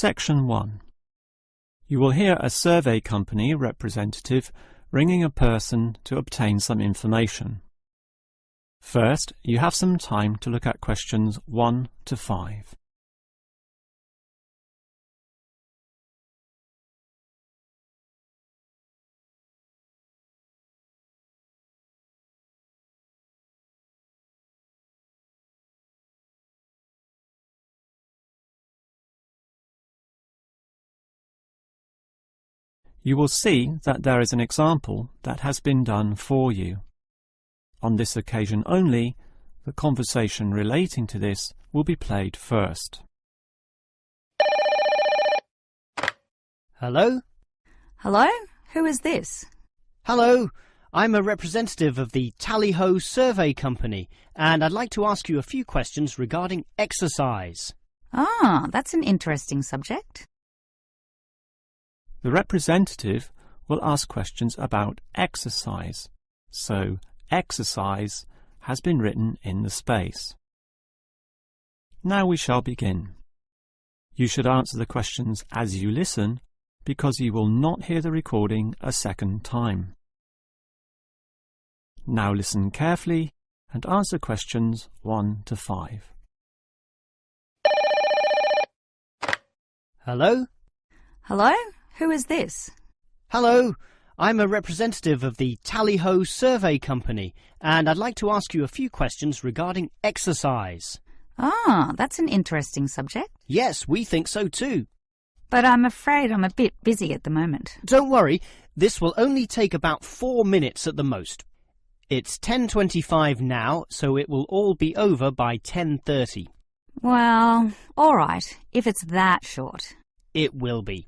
Section 1. You will hear a survey company representative ringing a person to obtain some information. First, you have some time to look at questions 1 to 5. You will see that there is an example that has been done for you. On this occasion only, the conversation relating to this will be played first. Hello? Hello? Who is this? Hello, I'm a representative of the Tally-Ho Survey Company, and I'd like to ask you a few questions regarding exercise. Ah, that's an interesting subject. The representative will ask questions about exercise, so exercise has been written in the space. Now we shall begin. You should answer the questions as you listen, because you will not hear the recording a second time. Now listen carefully and answer questions 1 to 5. Hello? Hello? Who is this? Hello, I'm a representative of the Tally-Ho Survey Company, and I'd like to ask you a few questions regarding exercise. Ah, that's an interesting subject. Yes, we think so too. But I'm afraid I'm a bit busy at the moment. Don't worry, this will only take about 4 minutes at the most. It's 10:25 now, so it will all be over by 10:30. Well, all right, if it's that short. It will be.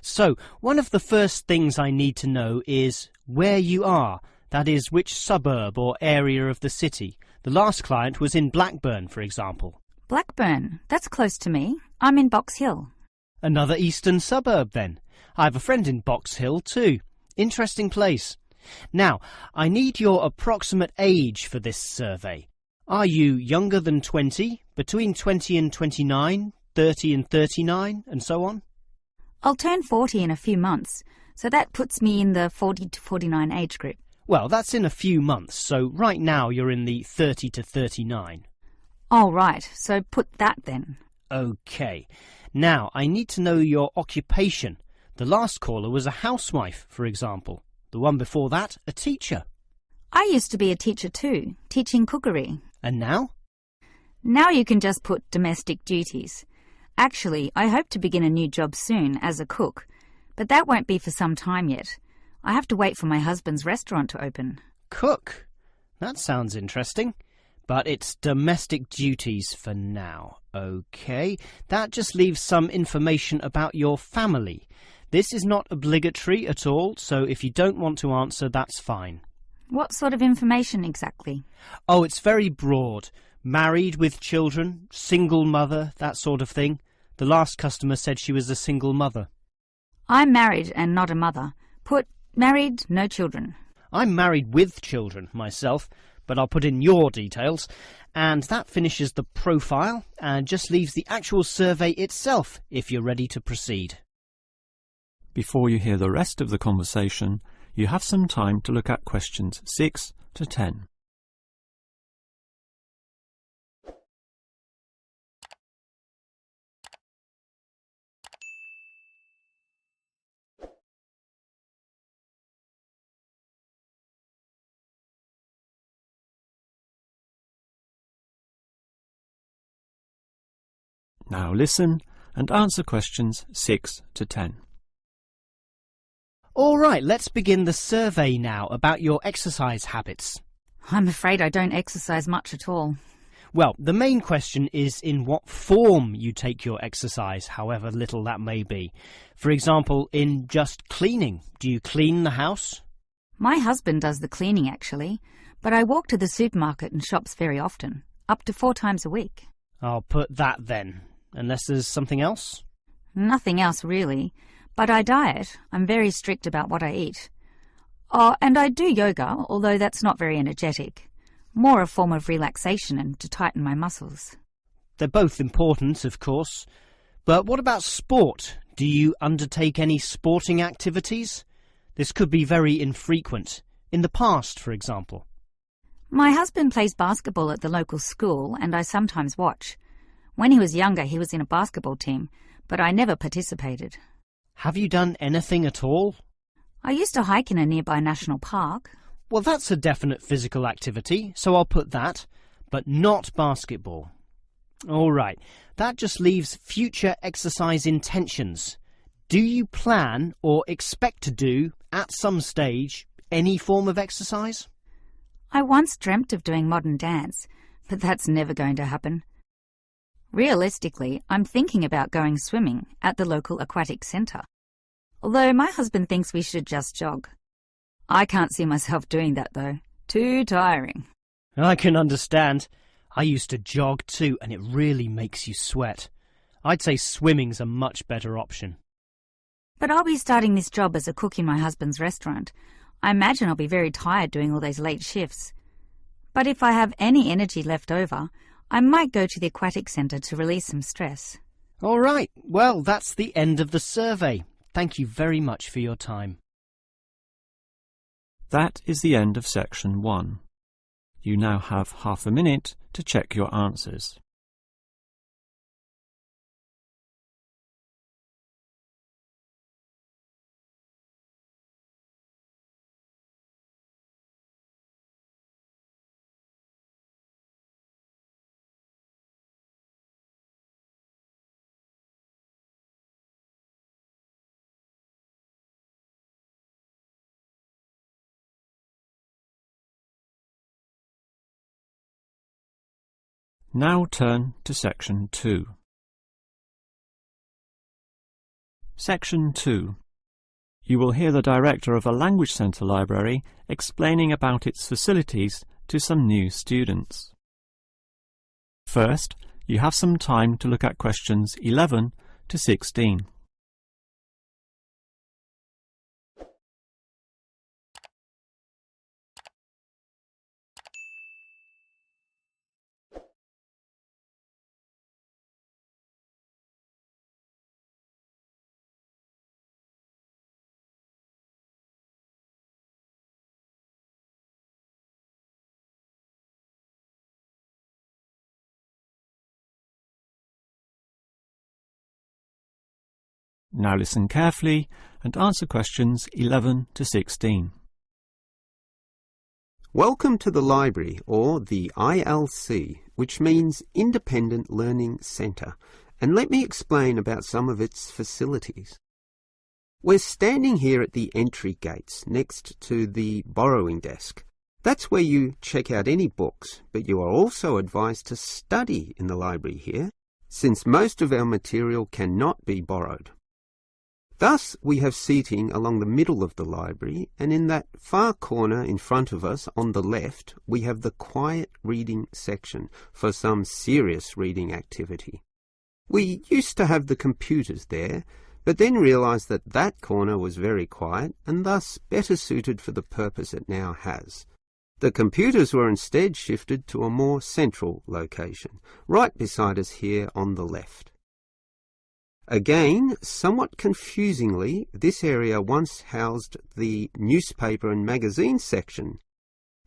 So, one of the first things I need to know is where you are, that is, which suburb or area of the city. The last client was in Blackburn, for example. Blackburn, that's close to me. I'm in Box Hill. Another eastern suburb, then. I have a friend in Box Hill, too. Interesting place. Now, I need your approximate age for this survey. Are you younger than 20, between 20 and 29, 30 and 39, and so on? I'll turn 40 in a few months, so that puts me in the 40 to 49 age group. Well, that's in a few months, so right now you're in the 30 to 39. Oh, right, so put that then. OK. Now, I need to know your occupation. The last caller was a housewife, for example. The one before that, a teacher. I used to be a teacher too, teaching cookery. And now? Now you can just put domestic duties. Actually, I hope to begin a new job soon as a cook, but that won't be for some time yet. I have to wait for my husband's restaurant to open. Cook? That sounds interesting. But it's domestic duties for now. OK, that just leaves some information about your family. This is not obligatory at all, so if you don't want to answer, that's fine. What sort of information exactly? Oh, it's very broad. Married with children, single mother, that sort of thing. The last customer said she was a single mother. I'm married and not a mother. Put married, no children. I'm married with children myself, but I'll put in your details. And that finishes the profile and just leaves the actual survey itself if you're ready to proceed. Before you hear the rest of the conversation, you have some time to look at questions 6 to 10. Now listen and answer questions 6 to 10. All right, let's begin the survey now about your exercise habits. I'm afraid I don't exercise much at all. Well, the main question is in what form you take your exercise, however little that may be. For example, in just cleaning. Do you clean the house? My husband does the cleaning, actually, but I walk to the supermarket and shops very often, up to 4 times a week. I'll put that then, unless there's something else. Nothing else, really. But I diet. I'm very strict about what I eat. Oh, and I do yoga, although that's not very energetic. More a form of relaxation and to tighten my muscles. They're both important, of course. But what about sport? Do you undertake any sporting activities? This could be very infrequent. In the past, for example. My husband plays basketball at the local school and I sometimes watch. When he was younger, he was in a basketball team, but I never participated. Have you done anything at all? I used to hike in a nearby national park. Well, that's a definite physical activity, so I'll put that, but not basketball. All right, that just leaves future exercise intentions. Do you plan or expect to do, at some stage, any form of exercise? I once dreamt of doing modern dance, but that's never going to happen. Realistically, I'm thinking about going swimming at the local aquatic centre. Although my husband thinks we should just jog. I can't see myself doing that though. Too tiring. I can understand. I used to jog too, and it really makes you sweat. I'd say swimming's a much better option. But I'll be starting this job as a cook in my husband's restaurant. I imagine I'll be very tired doing all those late shifts. But if I have any energy left over, I might go to the aquatic centre to release some stress. All right, well, that's the end of the survey. Thank you very much for your time. That is the end of section 1. You now have half a minute to check your answers. Now turn to section 2. Section 2. You will hear the director of a Language Centre library explaining about its facilities to some new students. First, you have some time to look at questions 11 to 16. Now listen carefully and answer questions 11 to 16. Welcome to the library, or the ILC, which means Independent Learning Centre, and let me explain about some of its facilities. We're standing here at the entry gates next to the borrowing desk. That's where you check out any books, but you are also advised to study in the library here, since most of our material cannot be borrowed. Thus, we have seating along the middle of the library, and in that far corner in front of us on the left, we have the quiet reading section for some serious reading activity. We used to have the computers there, but then realised that that corner was very quiet and thus better suited for the purpose it now has. The computers were instead shifted to a more central location, right beside us here on the left. Again, somewhat confusingly, this area once housed the newspaper and magazine section,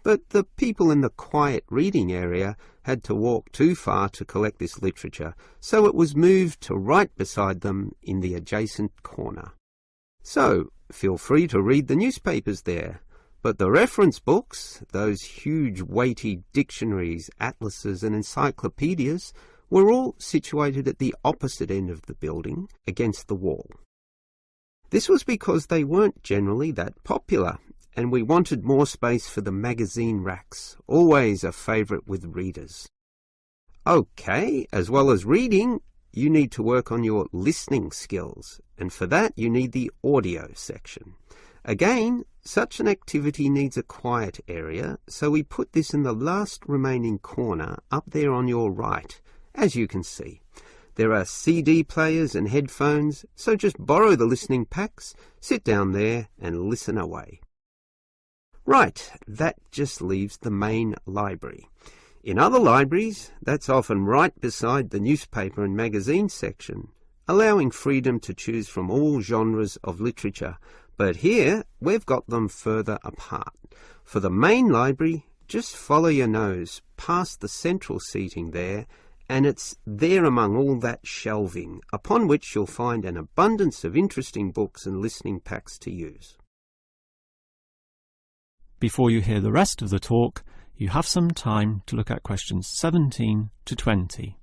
but the people in the quiet reading area had to walk too far to collect this literature, so it was moved to right beside them in the adjacent corner. So, feel free to read the newspapers there, but the reference books, those huge weighty dictionaries, atlases and encyclopedias, were all situated at the opposite end of the building, against the wall. This was because they weren't generally that popular, and we wanted more space for the magazine racks, always a favourite with readers. OK, as well as reading, you need to work on your listening skills, and for that you need the audio section. Again, such an activity needs a quiet area, so we put this in the last remaining corner up there on your right. As you can see, there are CD players and headphones, so just borrow the listening packs, sit down there and listen away. Right, that just leaves the main library. In other libraries, that's often right beside the newspaper and magazine section, allowing freedom to choose from all genres of literature, but here we've got them further apart. For the main library, just follow your nose past the central seating there, and it's there among all that shelving, upon which you'll find an abundance of interesting books and listening packs to use. Before you hear the rest of the talk, you have some time to look at questions 17 to 20.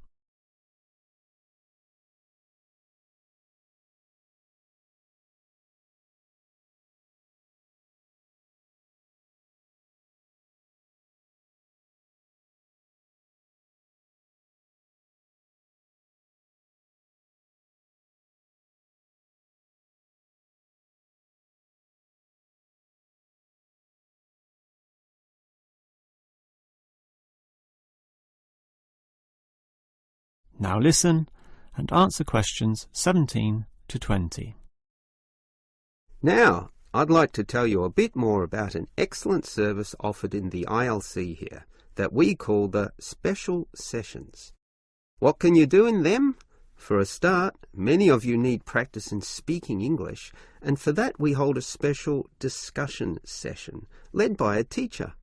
Now listen and answer questions 17 to 20. Now, I'd like to tell you a bit more about an excellent service offered in the ILC here that we call the Special Sessions. What can you do in them? For a start, many of you need practice in speaking English, and for that we hold a special discussion session led by a teacher.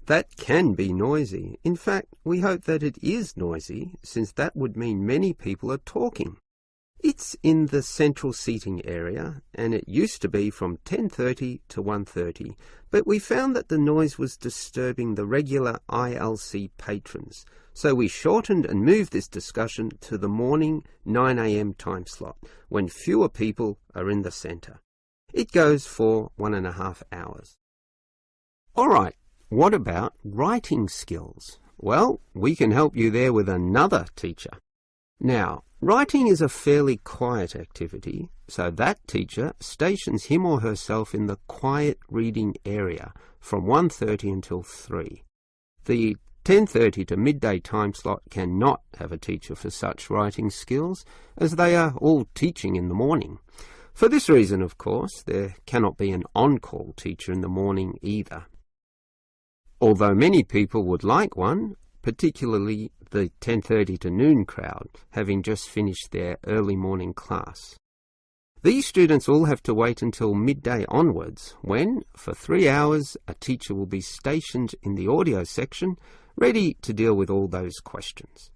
That can be noisy. In fact, we hope that it is noisy, since that would mean many people are talking. It's in the central seating area, and it used to be from 10:30 to 1:30, but we found that the noise was disturbing the regular ILC patrons, so we shortened and moved this discussion to the morning 9 a.m. time slot, when fewer people are in the centre. It goes for 1.5 hours. All right. What about writing skills? Well, we can help you there with another teacher. Now, writing is a fairly quiet activity, so that teacher stations him or herself in the quiet reading area from 1:30 until 3. The 10:30 to midday time slot cannot have a teacher for such writing skills, as they are all teaching in the morning. For this reason, of course, there cannot be an on-call teacher in the morning either. Although many people would like one, particularly the 10:30 to noon crowd, having just finished their early morning class. These students all have to wait until midday onwards, when, for 3 hours, a teacher will be stationed in the audio section, ready to deal with all those questions.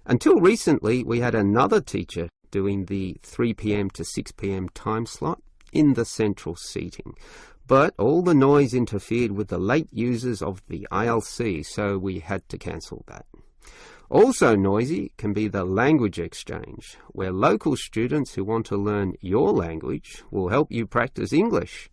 Until recently, we had another teacher doing the 3 p.m. to 6 p.m. time slot in the central seating. But all the noise interfered with the late users of the ILC, so we had to cancel that. Also noisy can be the language exchange, where local students who want to learn your language will help you practice English.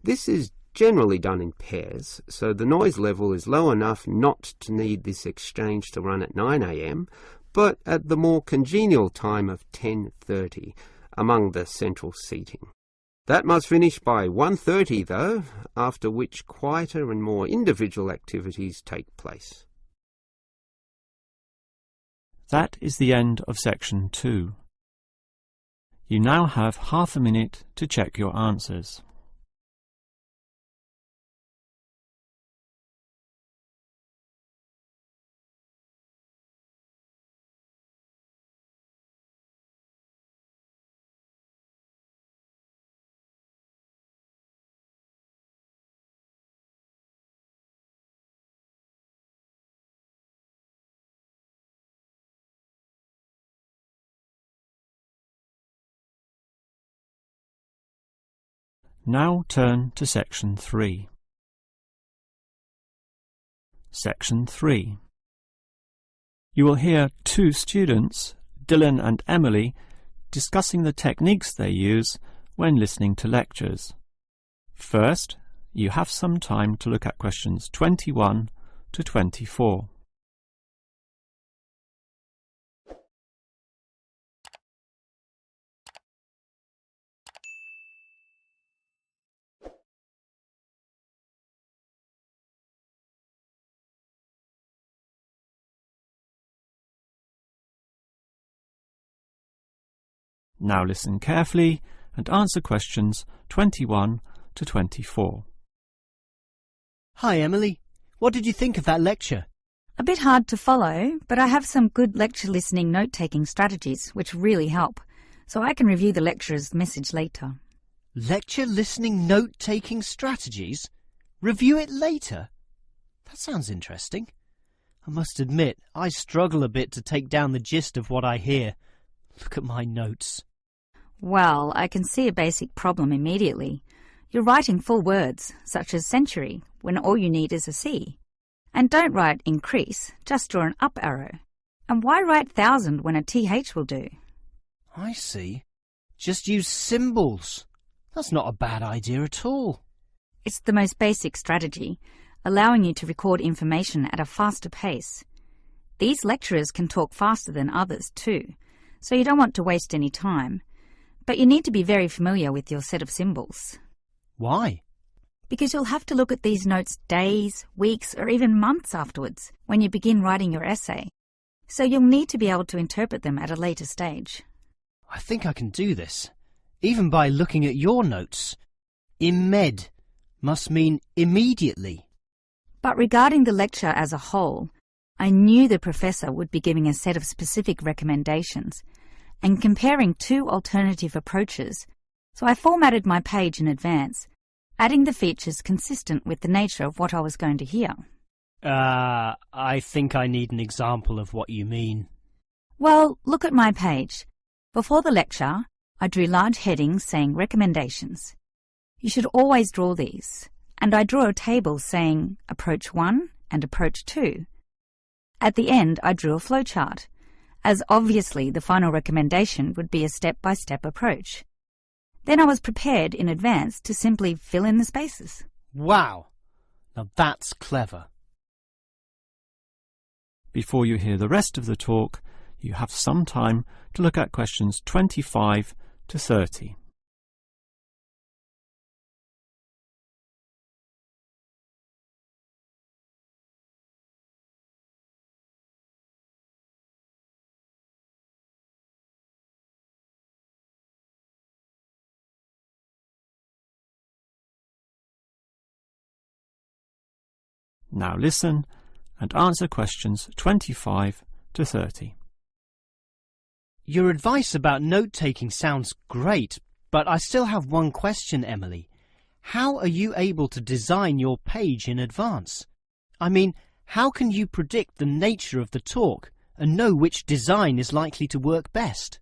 This is generally done in pairs, so the noise level is low enough not to need this exchange to run at 9 a.m, but at the more congenial time of 10:30 among the central seating. That must finish by 1:30 though, after which quieter and more individual activities take place. That is the end of section 2. You now have half a minute to check your answers. Now turn to section 3. Section 3. You will hear two students, Dylan and Emily, discussing the techniques they use when listening to lectures. First, you have some time to look at questions 21 to 24. Now listen carefully and answer questions 21 to 24. Hi, Emily. What did you think of that lecture? A bit hard to follow, but I have some good lecture listening note-taking strategies which really help. so I can review the lecturer's message later. Lecture listening note-taking strategies? Review it later? That sounds interesting. I must admit, I struggle a bit to take down the gist of what I hear. Look at my notes. Well, I can see a basic problem immediately. You're writing full words, such as century, when all you need is a C. And don't write increase, just draw an up arrow. And why write thousand when a TH will do? I see. Just use symbols. That's not a bad idea at all. It's the most basic strategy, allowing you to record information at a faster pace. These lecturers can talk faster than others too, so you don't want to waste any time. But you need to be very familiar with your set of symbols. Why? Because you'll have to look at these notes days, weeks, or even months afterwards when you begin writing your essay. So you'll need to be able to interpret them at a later stage. I think I can do this, even by looking at your notes. Imed must mean immediately. But regarding the lecture as a whole, I knew the professor would be giving a set of specific recommendations and comparing two alternative approaches, so I formatted my page in advance, adding the features consistent with the nature of what I was going to hear. I think I need an example of what you mean. Well, look at my page. Before the lecture, I drew large headings saying recommendations. You should always draw these, and I drew a table saying approach 1 and approach 2. At the end, I drew a flowchart, as obviously the final recommendation would be a step-by-step approach. Then I was prepared in advance to simply fill in the spaces. Wow! Now that's clever. Before you hear the rest of the talk, you have some time to look at questions 25 to 30. Now listen and answer questions 25 to 30. Your advice about note-taking sounds great, but I still have one question, Emily. How are you able to design your page in advance? I mean, how can you predict the nature of the talk and know which design is likely to work best?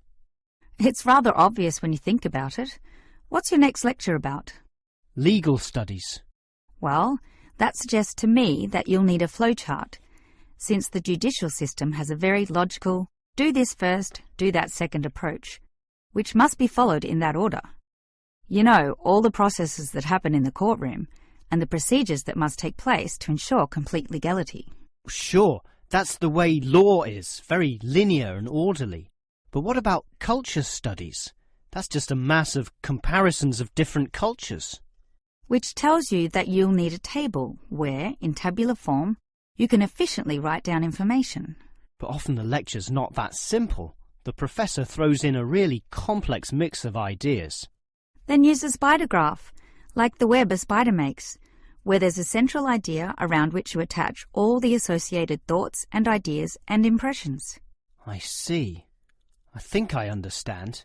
It's rather obvious when you think about it. What's your next lecture about? Legal studies. Well, that suggests to me that you'll need a flowchart, since the judicial system has a very logical do this first, do that second approach, which must be followed in that order. You know, all the processes that happen in the courtroom and the procedures that must take place to ensure complete legality. Sure, that's the way law is, very linear and orderly. But what about culture studies? That's just a mass of comparisons of different cultures. Which tells you that you'll need a table where, in tabular form, you can efficiently write down information. But often the lecture's not that simple. The professor throws in a really complex mix of ideas. Then use a spider graph, like the web a spider makes, where there's a central idea around which you attach all the associated thoughts and ideas and impressions. I see. I think I understand.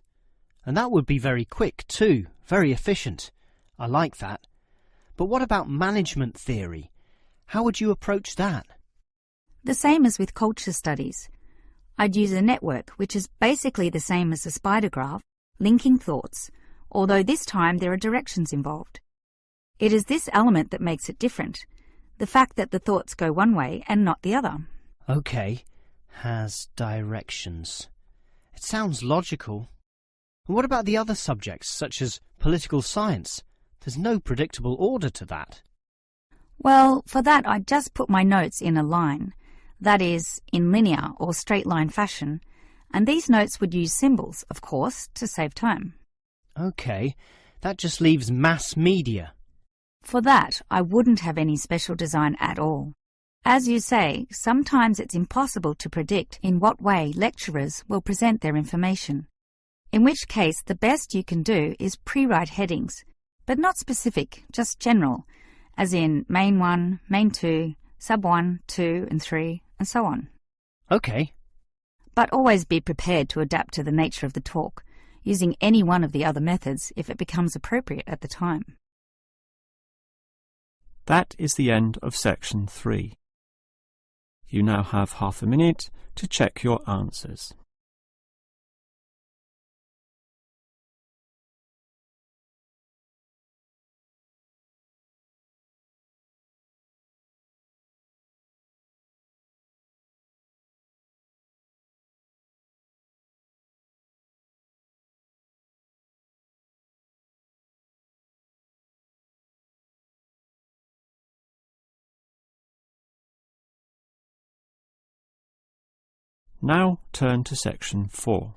And that would be very quick too, very efficient. I like that. But what about management theory? How would you approach that? The same as with culture studies. I'd use a network, which is basically the same as a spider graph, linking thoughts, although this time there are directions involved. It is this element that makes it different, the fact that the thoughts go one way and not the other. Okay, has directions. It sounds logical. And what about the other subjects, such as political science? There's no predictable order to that. Well, for that I'd just put my notes in a line, that is, in linear or straight line fashion, and these notes would use symbols, of course, to save time. Okay, that just leaves mass media. For that, I wouldn't have any special design at all. As you say, sometimes it's impossible to predict in what way lecturers will present their information, in which case the best you can do is pre-write headings, but not specific, just general, as in main 1, main 2, sub 1, 2 and 3, and so on. Okay. But always be prepared to adapt to the nature of the talk. using any one of the other methods if it becomes appropriate at the time. That is the end of section 3. You now have half a minute to check your answers. Now turn to section 4.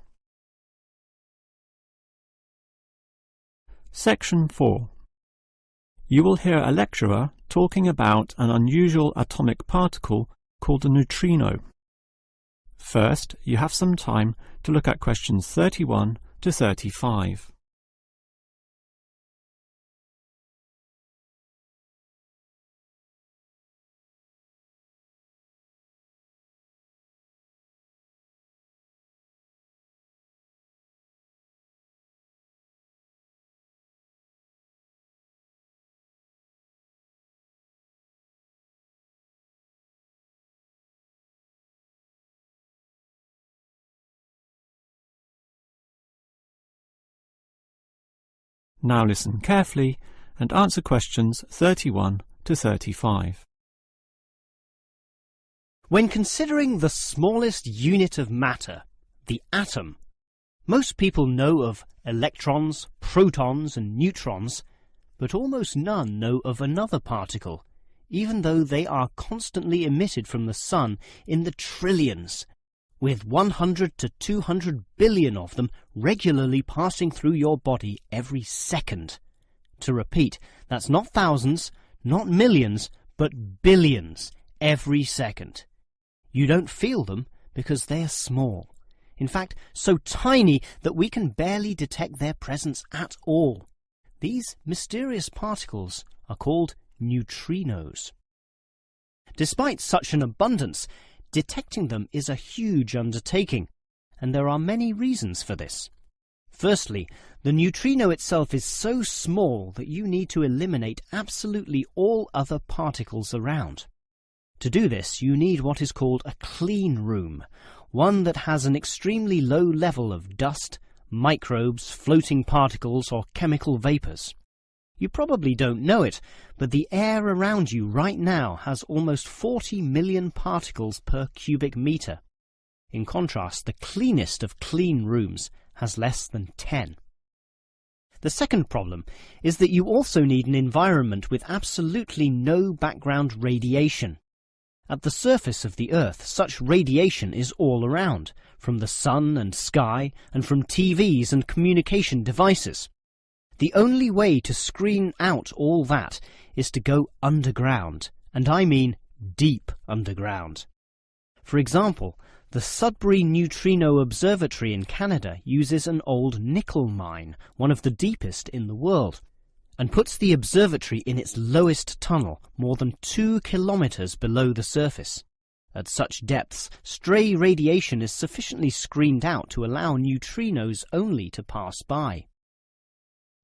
Section 4. You will hear a lecturer talking about an unusual atomic particle called a neutrino. First, you have some time to look at questions 31 to 35. Now listen carefully and answer questions 31 to 35. When considering the smallest unit of matter, the atom, most people know of electrons, protons and neutrons, but almost none know of another particle, even though they are constantly emitted from the sun in the trillions, with 100 to 200 billion of them regularly passing through your body every second. To repeat, that's not thousands, not millions, but billions every second. You don't feel them because they are small. In fact, so tiny that we can barely detect their presence at all. These mysterious particles are called neutrinos. Despite such an abundance, detecting them is a huge undertaking, and there are many reasons for this. Firstly, the neutrino itself is so small that you need to eliminate absolutely all other particles around. To do this, you need what is called a clean room, one that has an extremely low level of dust, microbes, floating particles, or chemical vapors. You probably don't know it, but the air around you right now has almost 40 million particles per cubic meter. In contrast, the cleanest of clean rooms has less than 10. The second problem is that you also need an environment with absolutely no background radiation. At the surface of the Earth, such radiation is all around, from the sun and sky, and from TVs and communication devices. The only way to screen out all that is to go underground, and I mean deep underground. For example, the Sudbury Neutrino Observatory in Canada uses an old nickel mine, one of the deepest in the world, and puts the observatory in its lowest tunnel, more than 2 kilometers below the surface. At such depths, stray radiation is sufficiently screened out to allow neutrinos only to pass by.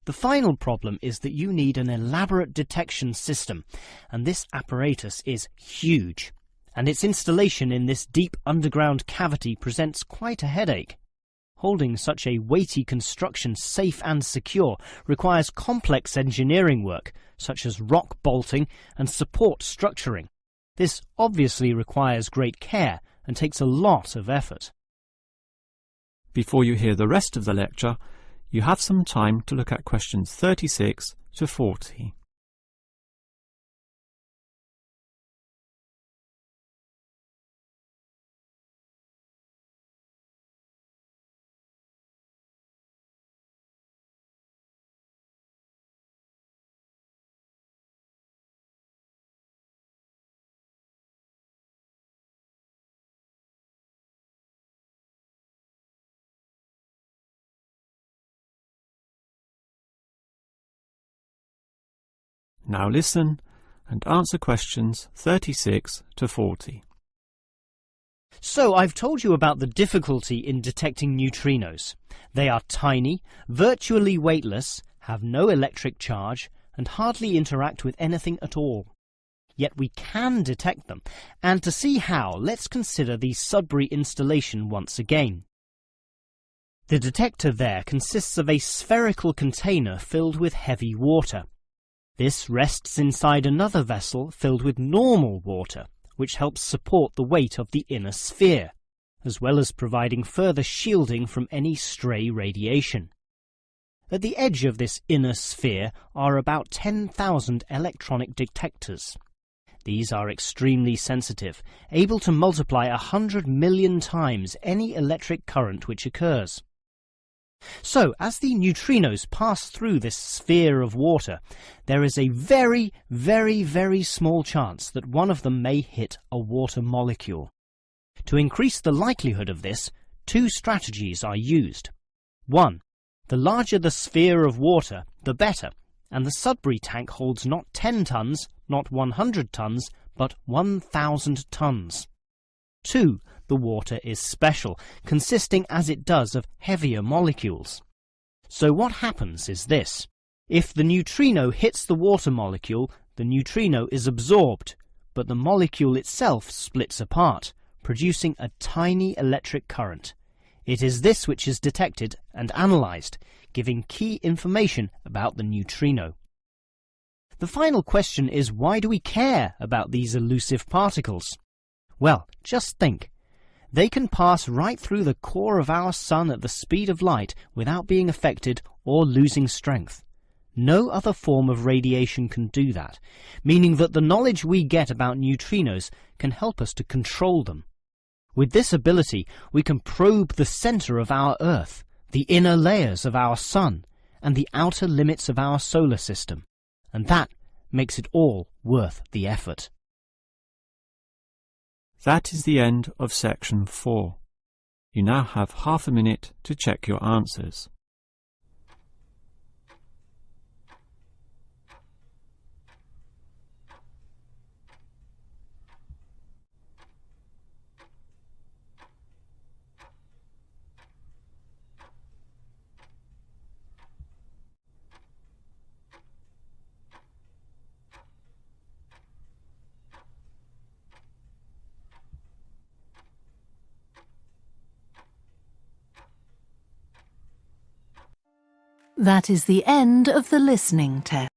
The final problem is that you need an elaborate detection system, and this apparatus is huge, and its installation in this deep underground cavity presents quite a headache. Holding such a weighty construction safe and secure requires complex engineering work, such as rock bolting and support structuring. This obviously requires great care and takes a lot of effort. Before you hear the rest of the lecture, you have some time to look at questions 36 to 40. Now listen and answer questions 36 to 40. So I've told you about the difficulty in detecting neutrinos. They are tiny, virtually weightless, have no electric charge, and hardly interact with anything at all. Yet we can detect them, and to see how, let's consider the Sudbury installation once again. The detector there consists of a spherical container filled with heavy water. This rests inside another vessel filled with normal water, which helps support the weight of the inner sphere, as well as providing further shielding from any stray radiation. At the edge of this inner sphere are about 10,000 electronic detectors. These are extremely sensitive, able to multiply 100 million times any electric current which occurs. So, as the neutrinos pass through this sphere of water, there is a very, very, very small chance that one of them may hit a water molecule. To increase the likelihood of this, two strategies are used. 1. The larger the sphere of water, the better, and the Sudbury tank holds not 10 tons, not 100 tons, but 1,000 tons. 2. The water is special, consisting as it does of heavier molecules. So what happens is this. If the neutrino hits the water molecule, the neutrino is absorbed, but the molecule itself splits apart, producing a tiny electric current. It is this which is detected and analysed, giving key information about the neutrino. The final question is, why do we care about these elusive particles? Well, just think. They can pass right through the core of our sun at the speed of light without being affected or losing strength. No other form of radiation can do that, meaning that the knowledge we get about neutrinos can help us to control them. With this ability, we can probe the centre of our Earth, the inner layers of our sun, and the outer limits of our solar system. And that makes it all worth the effort. That is the end of section 4. You now have half a minute to check your answers. That is the end of the listening test.